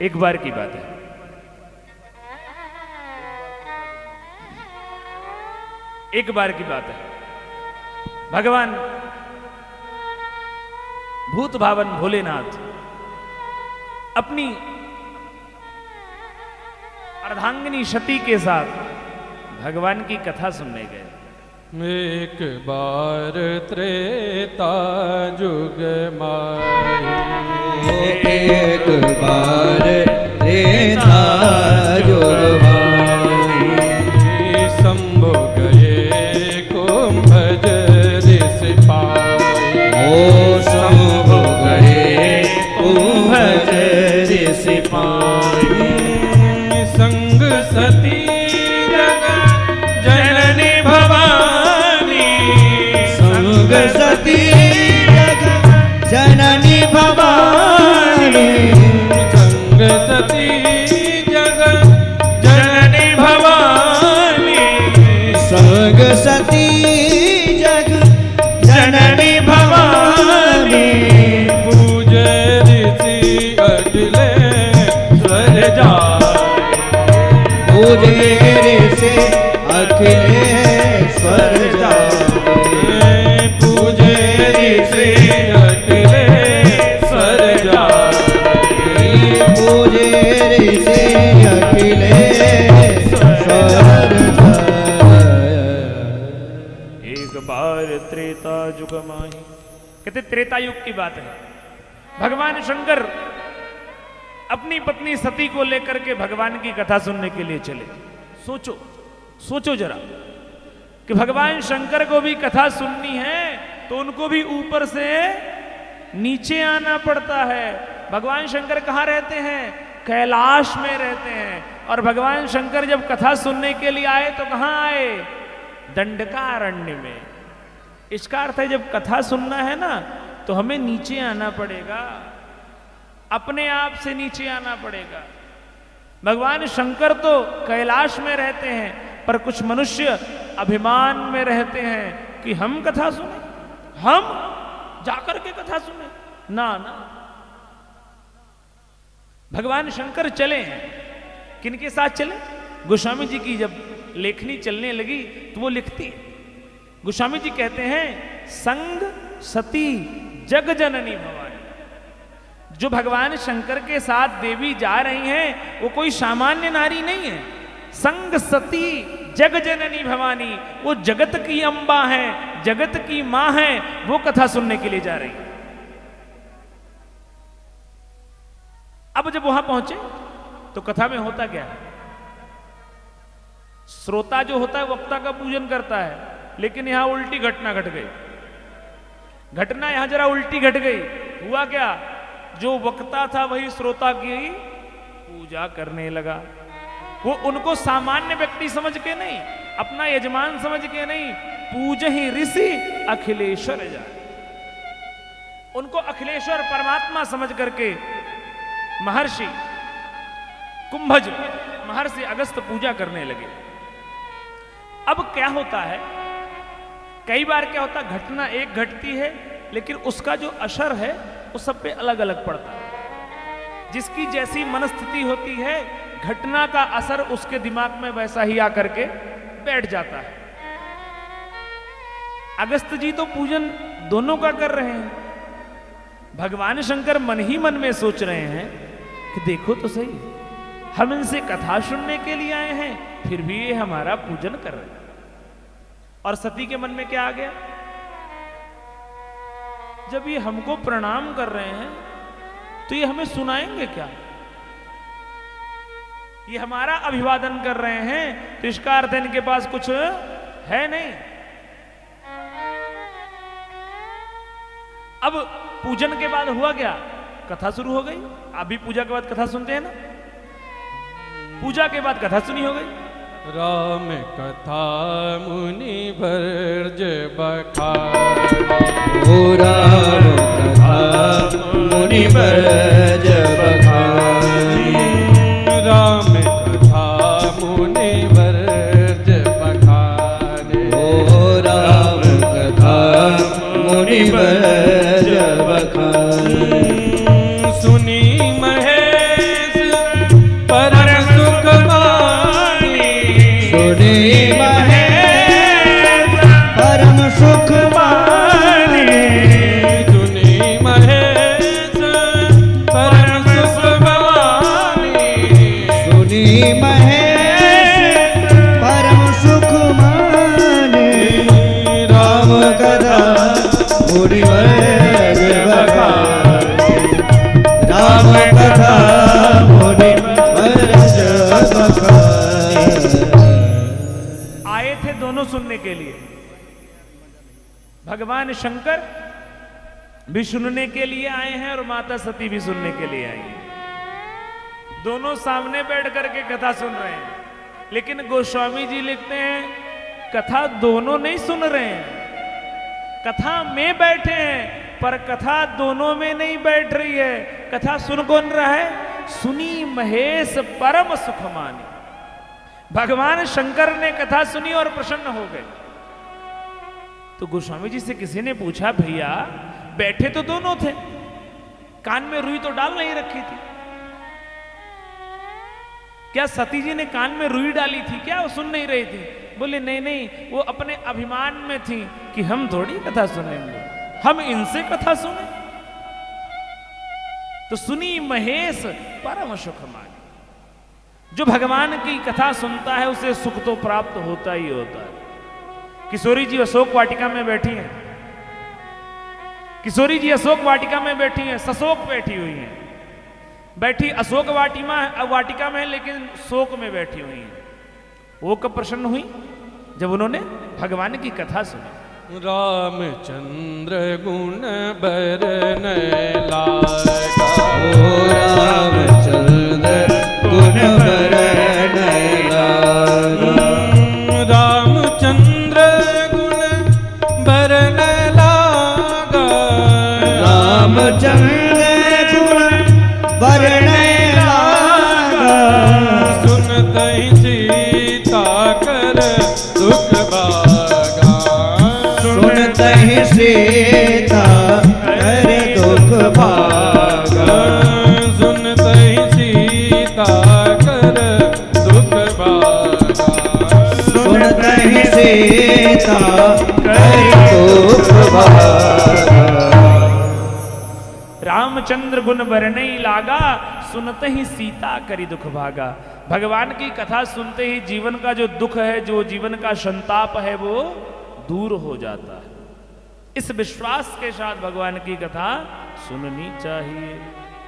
एक बार की बात है, एक बार की बात है, भगवान भूत भावन भोलेनाथ अपनी अर्धांगिनी सती के साथ भगवान की कथा सुनने गए। एक बार त्रेता जुग माही, एक बार त्रेता जुग माही, शंभु गए कुंभज ऋषि पाई, ओ शंभु गए कुंभज ऋषि पाई, संग सती संग सती जग जननी भवानी, संग सती जग जननी भवानी, संग सती जग जननी भवानी, पूजे ऋषि अखिलेश्वर जाए, पूजे ऋषि अखिलेश्वर जाए, त्रेता युग माही। कहते त्रेता युग की बात है, भगवान शंकर अपनी पत्नी सती को लेकर के भगवान की कथा सुनने के लिए चले। सोचो सोचो जरा कि भगवान शंकर को भी कथा सुननी है तो उनको भी ऊपर से नीचे आना पड़ता है। भगवान शंकर कहाँ रहते हैं? कैलाश में रहते हैं। और भगवान शंकर जब कथा सुनने के लिए आए तो कहाँ आए? दंडकारण्य में। इसका अर्थ है जब कथा सुनना है ना तो हमें नीचे आना पड़ेगा, अपने आप से नीचे आना पड़ेगा। भगवान शंकर तो कैलाश में रहते हैं पर कुछ मनुष्य अभिमान में रहते हैं कि हम कथा सुने, हम जाकर के कथा सुने। ना ना, भगवान शंकर चले हैं। किनके साथ चले? गोस्वामी जी की जब लेखनी चलने लगी तो वो लिखती है। गोस्वामी जी कहते हैं संग सती जग जननी भवानी। जो भगवान शंकर के साथ देवी जा रही हैं वो कोई सामान्य नारी नहीं है। संग सती जग जननी भवानी, वो जगत की अम्बा है, जगत की मां है, वो कथा सुनने के लिए जा रही है। अब जब वहां पहुंचे तो कथा में होता क्या है? श्रोता जो होता है वक्ता का पूजन करता है, लेकिन यहां उल्टी घटना घट गई। घटना यहां जरा उल्टी घट गई। हुआ क्या? जो वक्ता था वही श्रोता की पूजा करने लगा। वो उनको सामान्य व्यक्ति समझ के नहीं, अपना यजमान समझ के नहीं, पूजहि ऋषि अखिलेश्वर जाए। उनको अखिलेश्वर परमात्मा समझ करके महर्षि कुंभज, महर्षि अगस्त पूजा करने लगे। अब क्या होता है, कई बार क्या होता है, घटना एक घटती है लेकिन उसका जो असर है वो सब पे अलग अलग पड़ता है। जिसकी जैसी मनस्थिति होती है घटना का असर उसके दिमाग में वैसा ही आकर के बैठ जाता है। अगस्त जी तो पूजन दोनों का कर रहे हैं। भगवान शंकर मन ही मन में सोच रहे हैं कि देखो तो सही, हम इनसे कथा सुनने के लिए आए हैं फिर भी ये हमारा पूजन कर रहे हैं। और सती के मन में क्या आ गया? जब ये हमको प्रणाम कर रहे हैं तो ये हमें सुनाएंगे क्या? ये हमारा अभिवादन कर रहे हैं तो इसका अर्थ इनके पास कुछ है नहीं। अब पूजन के बाद हुआ क्या? कथा शुरू हो गई। अभी पूजा के बाद कथा सुनते हैं ना, पूजा के बाद कथा सुनी हो गई। राम कथा मुनि भर्ज बखानी, ओ राम कथा मुनि भर्ज बखानी, राम कथा मुनि भर्ज बखानी, ओ राम कथा मुनि भर्ज बखानी, सुनी महेश सुनी महेश परम सुख माने राम कथा मुनिवर बखाने राम कथा मुनिवर बखाने। आए थे दोनों सुनने के लिए, भगवान शंकर भी सुनने के लिए आए हैं और माता सती भी सुनने के लिए आई हैं। दोनों सामने बैठ करके कथा सुन रहे हैं, लेकिन गोस्वामी जी लिखते हैं कथा दोनों नहीं सुन रहे हैं, कथा में बैठे हैं पर कथा दोनों में नहीं बैठ रही है। कथा सुन कौन रहा है? सुनी महेश परम सुख मानी। भगवान शंकर ने कथा सुनी और प्रसन्न हो गए। तो गोस्वामी जी से किसी ने पूछा, भैया बैठे तो दोनों थे, कान में रुई तो डाल नहीं रखी थी, क्या सती जी ने कान में रुई डाली थी क्या? वो सुन नहीं रही थी। बोले नहीं नहीं, वो अपने अभिमान में थी कि हम थोड़ी कथा सुनेंगे, हम इनसे कथा सुने। तो सुनी महेश परम सुख मानी। जो भगवान की कथा सुनता है उसे सुख तो प्राप्त होता ही होता है। किशोरी जी अशोक वाटिका में बैठी हैं, किशोरी जी अशोक वाटिका में बैठी हैं, सशोक बैठी हुई हैं, बैठी अशोक वाटिका में, लेकिन शोक में बैठी हुई हैं। वो कब प्रसन्न हुई? जब उन्होंने भगवान की कथा सुनी। रामचंद्र गुण बरन लागा, रामचंद्र गुण बरन लागा, रामचंद्र गुण बरन लागा, रामचंद्र गुण बरन लागा, सुनत ही सीता कर दुख भागा, सुनत ही सीता कर दुख भागा, सुनत ही सीता कर दुख भागा, सुनत ही सीता कर दुख भागा। रामचंद्र गुण बरनई लागा, सुनते ही सीता करी दुख भागा। भगवान की कथा सुनते ही जीवन का जो दुख है, जो जीवन का संताप है, वो दूर हो जाता है। इस विश्वास के साथ भगवान की कथा सुननी चाहिए।